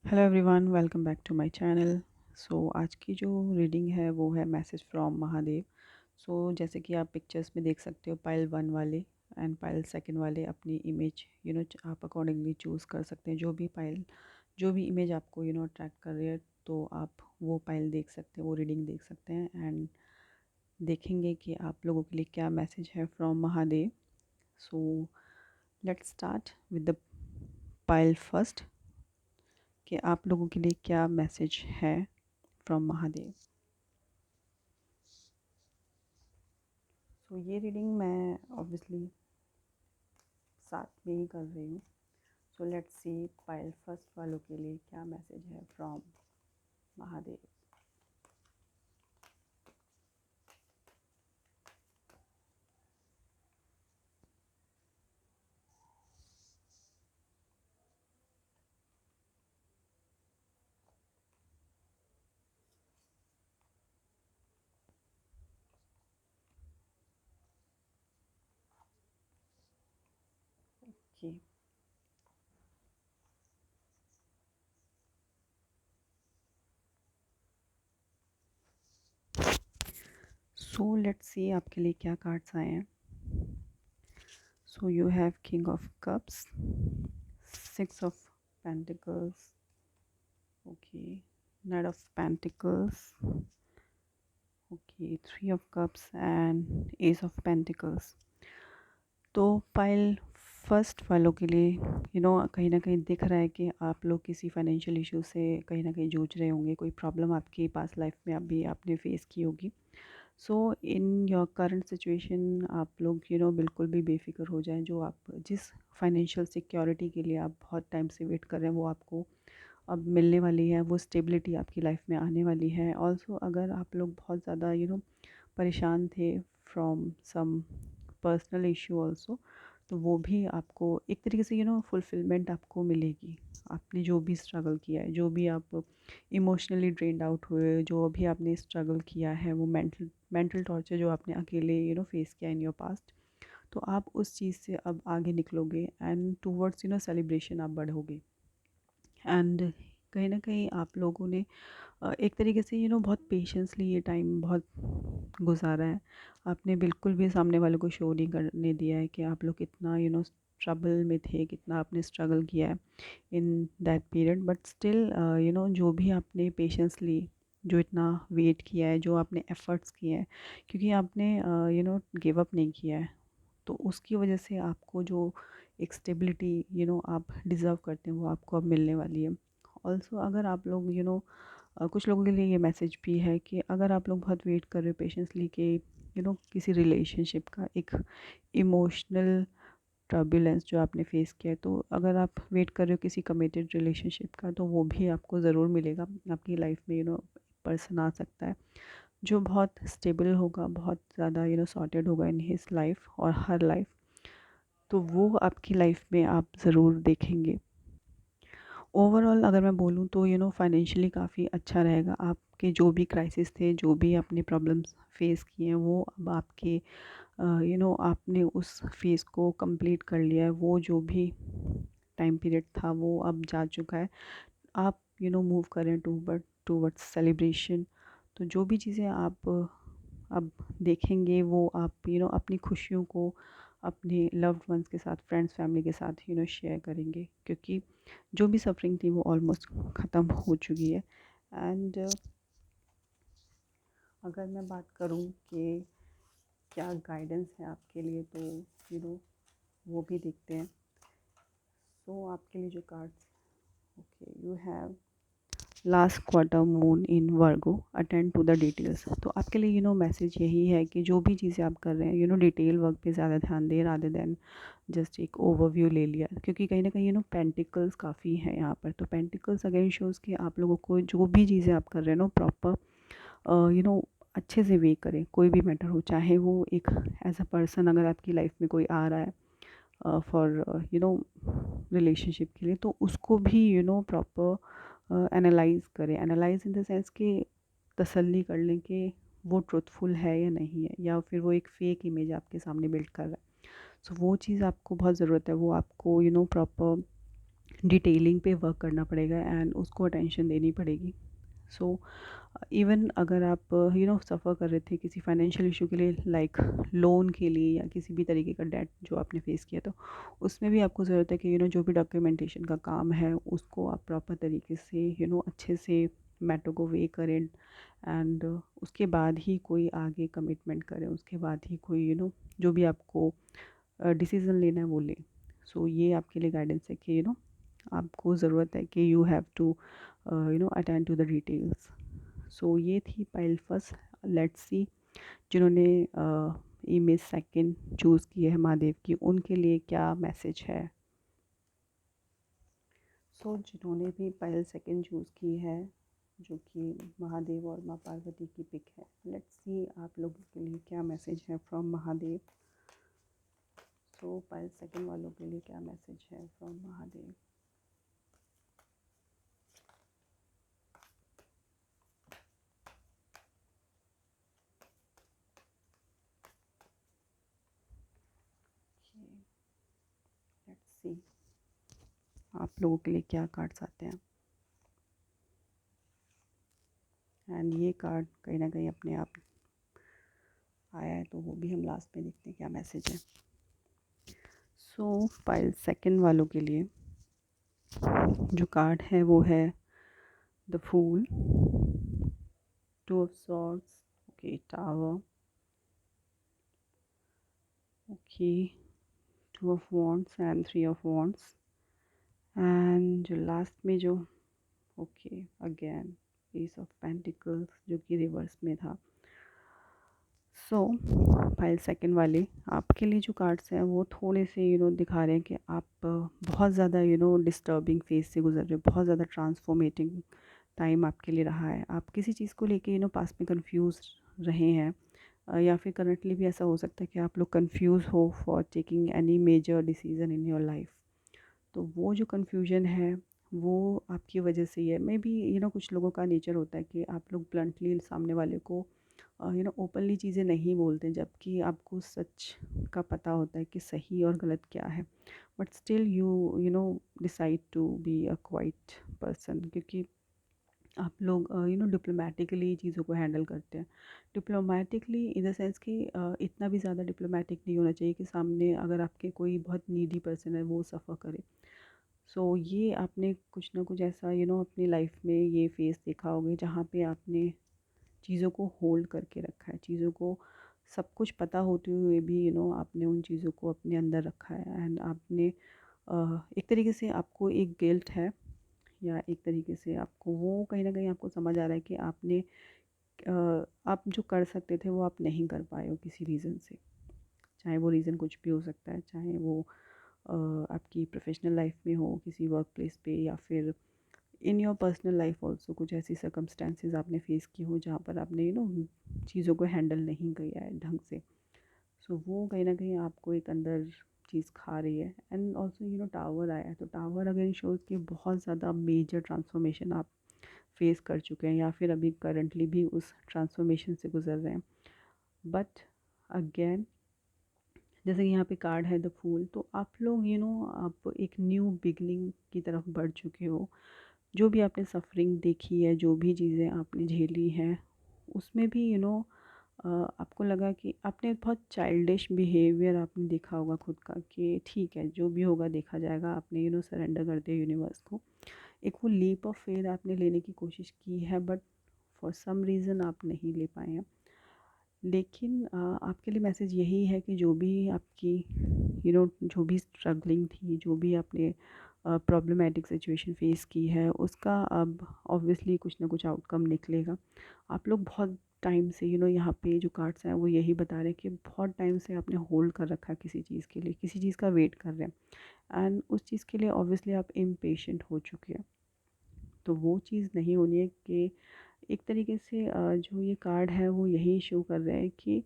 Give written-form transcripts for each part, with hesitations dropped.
Hello everyone, welcome back to my channel. आज की जो रीडिंग है वो है मैसेज फ्रॉम महादेव। जैसे कि आप पिक्चर्स में देख सकते हो, पाइल वन वाले एंड पाइल सेकंड वाले अपनी इमेज आप अकॉर्डिंगली चूज़ कर सकते हैं। जो भी इमेज आपको अट्रैक्ट कर रही है, तो आप वो पाइल देख सकते हैं, वो रीडिंग देख सकते हैं एंड देखेंगे कि आप लोगों के लिए क्या मैसेज है from Mahadev. So let's start with the pile first, कि आप लोगों के लिए क्या मैसेज है फ्रॉम महादेव। ये रीडिंग मैं ऑब्वियसली साथ में ही कर रही हूँ। लेट्स सी पाइल फर्स्ट वालों के लिए क्या मैसेज है फ्रॉम महादेव। जी, लेट्स सी आपके लिए क्या कार्ड्स आए हैं। You have king of cups, six of pentacles, okay, knight of pentacles, okay, three of cups and ace of pentacles. तो पाइल फर्स्ट वालों के लिए कहीं ना कहीं दिख रहा है कि आप लोग किसी फाइनेंशियल इशू से कहीं ना कहीं जूझ रहे होंगे। कोई प्रॉब्लम आपकी पास लाइफ में अभी आपने फेस की होगी। इन योर करंट सिचुएशन आप लोग बिल्कुल भी बेफिक्र हो जाएं। जो आप जिस फाइनेंशियल सिक्योरिटी के लिए आप बहुत टाइम से वेट कर रहे हैं, वो आपको अब मिलने वाली है। वो स्टेबिलिटी आपकी लाइफ में आने वाली है। ऑल्सो अगर आप लोग बहुत ज़्यादा परेशान थे from some personal issue also, तो वो भी आपको एक तरीके से फुलफिलमेंट आपको मिलेगी। आपने जो भी स्ट्रगल किया है, जो भी आप इमोशनली ड्रेन्ड आउट हुए, जो भी आपने स्ट्रगल किया है, वो मेंटल टॉर्चर जो आपने अकेले फेस किया इन योर पास्ट, तो आप उस चीज़ से अब आगे निकलोगे एंड टूवर्ड्स सेलिब्रेशन आप बढ़ोगे। एंड कहीं ना कहीं आप लोगों ने एक तरीके से बहुत पेशेंसली ये टाइम बहुत गुजारा है। आपने बिल्कुल भी सामने वाले को शो नहीं करने दिया है कि आप लोग कितना ट्रबल में थे, कितना आपने स्ट्रगल किया है in that period. But still जो भी आपने पेशेंसली जो इतना वेट किया है, जो आपने एफर्ट्स किए हैं, क्योंकि आपने गिव अप नहीं किया है, तो उसकी वजह से आपको जो एक स्टेबिलिटी आप डिज़र्व करते हैं, वो आपको अब मिलने वाली है। ऑल्सो अगर आप लोग कुछ लोगों के लिए ये मैसेज भी है कि अगर आप लोग बहुत वेट कर रहे हो पेशेंसली कि किसी रिलेशनशिप का एक इमोशनल टर्बुलेंस जो आपने फेस किया है, तो अगर आप वेट कर रहे हो किसी कमिटेड रिलेशनशिप का, तो वो भी आपको ज़रूर मिलेगा। आपकी लाइफ में पर्सन आ सकता है जो बहुत स्टेबल होगा, बहुत ज़्यादा सॉर्टेड होगा इन हिज लाइफ और हर लाइफ। तो वो आपकी लाइफ में आप ज़रूर देखेंगे। ओवरऑल अगर मैं बोलूँ तो फाइनेंशियली काफ़ी अच्छा रहेगा। आपके जो भी क्राइसिस थे, जो भी आपने प्रॉब्लम्स फेस किए हैं, वो अब आपके आपने उस फेज़ को कंप्लीट कर लिया है। वो जो भी टाइम पीरियड था वो अब जा चुका है। आप मूव करें टूवर्ड्स सेलिब्रेशन। तो जो भी चीज़ें आप अब देखेंगे, वो आप अपनी खुशियों को अपने लव्ड वंस के साथ, फ्रेंड्स फैमिली के साथ शेयर करेंगे, क्योंकि जो भी सफरिंग थी वो ऑलमोस्ट ख़त्म हो चुकी है। एंड अगर मैं बात करूँ कि क्या गाइडेंस है आपके लिए, तो वो भी देखते हैं। आपके लिए जो cards, okay, you have last quarter moon in Virgo, attend to the details. तो आपके लिए मैसेज यही है कि जो भी चीज़ें आप कर रहे हैं, डिटेल वर्क पे ज़्यादा ध्यान दें रादर देन जस्ट एक ओवरव्यू ले लिया। क्योंकि कहीं ना कहीं पेंटिकल्स काफ़ी हैं यहाँ पर। तो पेंटिकल्स अगेन शोज़ कि आप लोगों को जो भी चीज़ें आप कर रहे हैं प्रॉपर अच्छे से वे करें। कोई भी मैटर हो, चाहे वो एक एज अ पर्सन अगर आपकी लाइफ में कोई आ रहा है फॉर रिलेशनशिप के लिए, तो उसको भी प्रॉपर एनालाइज करें। एनालाइज इन द सेंस कि तसल्ली कर लें कि वो ट्रुथफुल है या नहीं है, या फिर वो एक फ़ेक इमेज आपके सामने बिल्ड कर रहा है। वो चीज़ आपको बहुत ज़रूरत है। वो आपको प्रॉपर डिटेलिंग पे वर्क करना पड़ेगा एंड उसको अटेंशन देनी पड़ेगी। सो इवन अगर आप सफ़र कर रहे थे किसी फाइनेंशियल इशू के लिए, लाइक लोन के लिए या किसी भी तरीके का डेट जो आपने फेस किया, तो उसमें भी आपको ज़रूरत है कि जो भी डॉक्यूमेंटेशन का काम है उसको आप प्रॉपर तरीके से अच्छे से मैटर को वे करें एंड उसके बाद ही कोई आगे कमिटमेंट करें, उसके बाद ही कोई जो भी आपको डिसीज़न लेना है वो लें। सो ये आपके लिए गाइडेंस है कि आपको ज़रूरत है कि you have to attend to the details. So ये थी पाइल फर्स्ट। लेट्स सी जिन्होंने इमेज सेकंड चूज़ की है महादेव की, उनके लिए क्या मैसेज है। सो जिन्होंने भी पाइल सेकंड चूज़ की है, जो कि महादेव और माँ पार्वती की पिक है, लेट्स सी आप लोगों के लिए क्या मैसेज है from Mahadev. So pile second वालों के लिए क्या मैसेज है फ्रॉम महादेव। लेट्स सी आप लोगों के लिए क्या कार्ड्स आते हैं। एंड ये कार्ड कहीं ना कहीं अपने आप आया है, तो वो भी हम लास्ट में देखते हैं क्या मैसेज है। सो पाइल सेकंड वालों के लिए जो कार्ड है वो है the fool, two of swords, okay, tower, okay, two of wands and three of wands and जो लास्ट में जो okay again ace of pentacles जो कि रिवर्स में था। सो फाइल सेकंड वाले आपके लिए जो कार्ड्स हैं वो थोड़े से दिखा रहे हैं कि आप बहुत ज़्यादा डिस्टर्बिंग फेज से गुजर रहे हो, बहुत ज़्यादा ट्रांसफॉर्मेटिंग टाइम आपके लिए रहा है। आप किसी चीज़ को लेके पास्ट में कंफ्यूज रहे हैं, या फिर करंटली भी ऐसा हो सकता है कि आप लोग कंफ्यूज हो for taking any major decision in your life. तो वो जो कन्फ्यूजन है वो आपकी वजह से ही है। मे बी कुछ लोगों का नेचर होता है कि आप लोग ब्लंटली सामने वाले को ओपनली चीज़ें नहीं बोलते, जबकि आपको सच का पता होता है कि सही और गलत क्या है, but still you decide to be a quiet person, क्योंकि आप लोग डिप्लोमेटिकली चीज़ों को हैंडल करते हैं। डिप्लोमेटिकली इन द सेंस कि इतना भी ज़्यादा डिप्लोमेटिक नहीं होना चाहिए कि सामने अगर आपके कोई बहुत नीडी पर्सन है वो सफ़र करे। सो ये आपने कुछ ना कुछ ऐसा अपनी लाइफ में ये फेस देखा होगा जहाँ पे आपने चीज़ों को होल्ड करके रखा है, चीज़ों को सब कुछ पता होते हुए भी आपने उन चीज़ों को अपने अंदर रखा है एंड आपने एक तरीके से आपको एक गिल्ट है, या एक तरीके से आपको वो कहीं ना कहीं आपको समझ आ रहा है कि आपने आप जो कर सकते थे वो आप नहीं कर पाए हो किसी रीज़न से। चाहे वो रीज़न कुछ भी हो सकता है, चाहे वो आपकी प्रोफेशनल लाइफ में हो, किसी वर्क प्लेस पे, या फिर in your personal life also कुछ ऐसी सर्कमस्टेंसेस आपने फेस की हो जहाँ पर आपने चीज़ों को हैंडल नहीं किया है ढंग से। सो वो कहीं ना कहीं आपको एक अंदर चीज़ खा रही है। एंड ऑल्सो टावर आया है, तो टावर अगेन शोज़ कि बहुत ज़्यादा मेजर ट्रांसफॉर्मेशन आप फेस कर चुके हैं या फिर अभी करंटली भी उस ट्रांसफॉर्मेशन से गुजर रहे हैं। बट अगेन जैसे कि यहाँ पे कार्ड है द फूल, तो आप लोग आप एक न्यू बिगनिंग की तरफ बढ़ चुके हो। जो भी आपने सफरिंग देखी है, जो भी चीज़ें आपने झेली हैं, उसमें भी आपको लगा कि आपने बहुत चाइल्डिश बिहेवियर आपने देखा होगा खुद का कि ठीक है जो भी होगा देखा जाएगा। आपने सरेंडर कर दिया यूनिवर्स को। एक वो लीप ऑफ फेथ आपने लेने की कोशिश की है, बट फॉर सम रीज़न आप नहीं ले पाए हैं। लेकिन आपके लिए मैसेज यही है कि जो भी आपकी जो भी स्ट्रगलिंग थी, जो भी आपने प्रॉब्लमेटिक सिचुएशन फेस की है, उसका अब ऑब्वियसली कुछ ना कुछ आउटकम निकलेगा। आप लोग बहुत टाइम से यहाँ पे जो कार्ड्स हैं वो यही बता रहे हैं कि बहुत टाइम से आपने होल्ड कर रखा है किसी चीज़ के लिए, किसी चीज़ का वेट कर रहे हैं एंड उस चीज़ के लिए ऑब्वियसली आप इम्पेशेंट हो चुके हैं। तो वो चीज़ नहीं होनी है कि एक तरीके से जो ये कार्ड है वो यही शो कर रहे हैं कि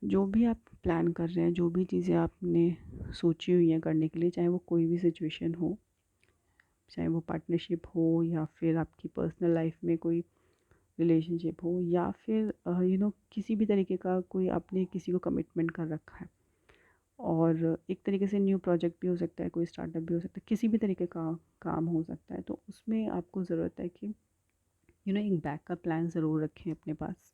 जो भी आप प्लान कर रहे हैं, जो भी चीज़ें आपने सोची हुई हैं करने के लिए, चाहे वो कोई भी सिचुएशन हो, चाहे वो पार्टनरशिप हो या फिर आपकी पर्सनल लाइफ में कोई रिलेशनशिप हो, या फिर किसी भी तरीके का कोई आपने किसी को कमिटमेंट कर रखा है, और एक तरीके से न्यू प्रोजेक्ट भी हो सकता है, कोई स्टार्टअप भी हो सकता है, किसी भी तरीके का काम हो सकता है। तो उसमें आपको ज़रूरत है कि एक बैकअप प्लान ज़रूर रखें अपने पास,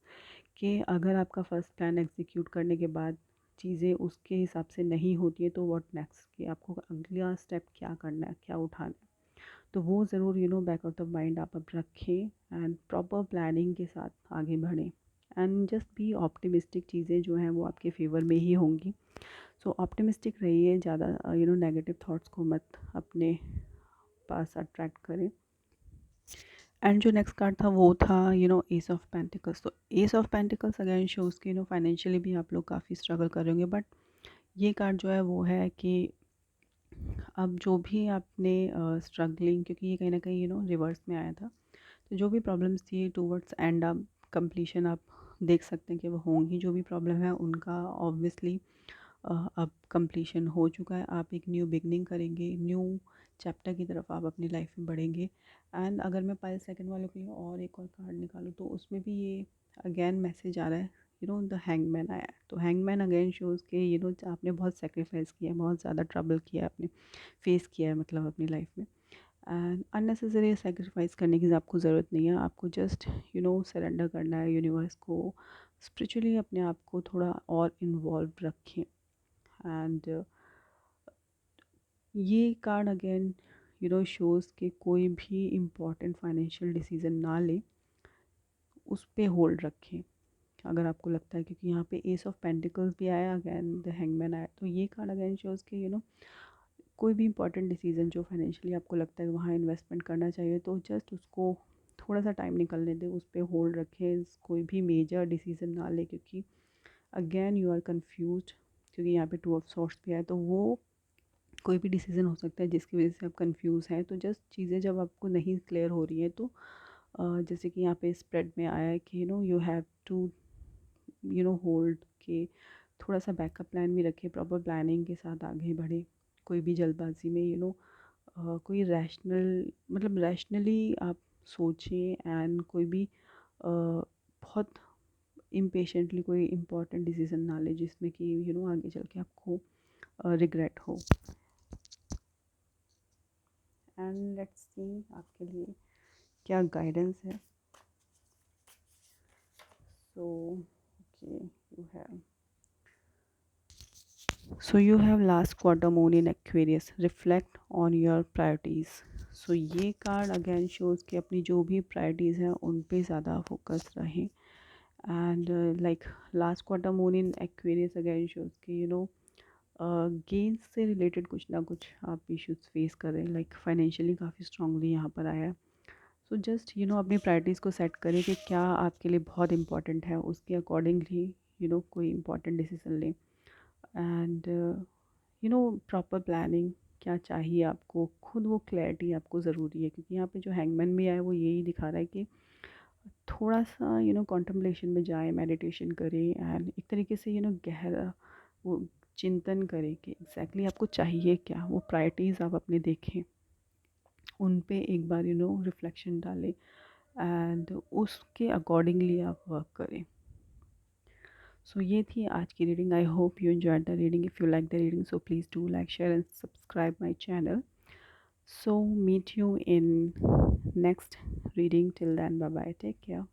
कि अगर आपका फर्स्ट प्लान एग्जीक्यूट करने के बाद चीज़ें उसके हिसाब से नहीं होती है तो व्हाट नेक्स्ट, कि आपको अगला स्टेप क्या करना है, क्या उठाना है। तो वो ज़रूर बैक ऑफ द माइंड आप अब रखें एंड प्रॉपर प्लानिंग के साथ आगे बढ़ें। एंड जस्ट बी ऑप्टिमिस्टिक, चीज़ें जो हैं वो आपके फेवर में ही होंगी। सो ऑप्टिमिस्टिक रहिए, ज़्यादा नेगेटिव थॉट्स को मत अपने पास अट्रैक्ट करें। एंड जो नेक्स्ट कार्ड था वो था एस ऑफ पेंटिकल्स। तो S of pentacles again shows कि फाइनेंशियली भी आप लोग काफ़ी स्ट्रगल कर रहे होंगे, बट ये कार्ड जो है वो है कि अब जो भी आपने स्ट्रगलिंग, क्योंकि ये कहीं ना कहीं रिवर्स में आया था, तो जो भी प्रॉब्लम्स थी टूवर्ड्स एंड आप कंप्लीशन आप देख सकते हैं कि वो होंगी। जो भी प्रॉब्लम है उनका ऑब्वियसली अब कंप्लीशन हो चुका है। आप एक न्यू बिगनिंग करेंगे, न्यू चैप्टर की तरफ आप अपनी लाइफ में बढ़ेंगे। एंड अगर मैं पाइल सेकंड वालों के लिए और एक और कार्ड निकालूँ तो उसमें भी ये अगेन मैसेज आ रहा है, द हैंगमैन आया है। तो हैंगमैन अगेन शोज़ के आपने बहुत सेक्रीफाइस किया है, बहुत ज़्यादा ट्रबल किया है, आपने फेस किया है मतलब अपनी लाइफ में। एंड अननेसेसरी सेक्रीफाइस करने की आपको ज़रूरत नहीं है। आपको जस्ट सरेंडर करना है यूनिवर्स को, स्पिरिचुअली अपने आप को थोड़ा और इन्वॉल्व रखें। एंड ये कार्ड अगेन शोज़ के कोई भी इम्पॉर्टेंट फाइनेंशियल डिसीजन ना लें, उस पे होल्ड रखें अगर आपको लगता है, क्योंकि यहाँ पे एस ऑफ पेंटिकल्स भी आया, अगेन द हैंगमैन आया। तो ये कार्ड अगेन शोज़ के कोई भी इंपॉर्टेंट डिसीजन जो फाइनेंशियली आपको लगता है वहाँ इन्वेस्टमेंट करना चाहिए, तो जस्ट उसको थोड़ा सा टाइम निकलने दें, उस पर होल्ड रखें। कोई भी मेजर डिसीजन ना ले, क्योंकि अगेन यू आर कन्फ्यूज, क्योंकि यहाँ पे टू ऑफ सॉर्ट्स भी आया। तो वो कोई भी डिसीज़न हो सकता है जिसकी वजह से आप कंफ्यूज हैं। तो जस्ट चीज़ें जब आपको नहीं क्लियर हो रही हैं तो जैसे कि यहाँ पे स्प्रेड में आया है कि यू हैव टू होल्ड के थोड़ा सा बैकअप प्लान भी रखें, प्रॉपर प्लानिंग के साथ आगे बढ़े। कोई भी जल्दबाजी में कोई रैशनल मतलब रैशनली आप सोचें, एंड कोई भी बहुत इम्पेशेंटली कोई इम्पोर्टेंट डिसीज़न ना लें जिसमें कि आगे चल के आपको रिग्रेट हो। एंड लेट्स सी आपके लिए क्या गाइडेंस है। So okay, you have last quarter moon in Aquarius, reflect on your priorities. सो ये कार्ड अगेन शोज़ कि अपनी जो भी प्रायोरिटीज़ हैं उन पे ज़्यादा फोकस रहें। And like last quarter moon in Aquarius again shows कि गेन्स से रिलेटेड कुछ ना कुछ आप इश्यूज फेस कर रहे हैं, लाइक फाइनेंशियली काफ़ी स्ट्रांगली यहाँ पर आया है। सो जस्ट अपनी प्रायोरिटीज़ को सेट करें कि क्या आपके लिए बहुत इंपॉर्टेंट है, उसके अकॉर्डिंगली कोई इंपॉर्टेंट डिसीजन लें। एंड प्रॉपर प्लानिंग, क्या चाहिए आपको, खुद वो क्लैरिटी आपको ज़रूरी है, क्योंकि यहाँ पे जो हैंगमैन भी आया है वो यही दिखा रहा है कि थोड़ा सा कॉन्टम्पलेशन में जाए, मेडिटेशन करें, एंड एक तरीके से गहरा वो चिंतन करें कि एग्जैक्टली आपको चाहिए क्या, वो प्रायोरिटीज़ आप अपने देखें, उन पे एक बार रिफ्लेक्शन डालें एंड उसके अकॉर्डिंगली आप वर्क करें। सो ये थी आज की reading. I hope you enjoyed the reading. If you like the reading so please do like, share and subscribe my channel. So meet you in next reading. Till then, bye bye, take care.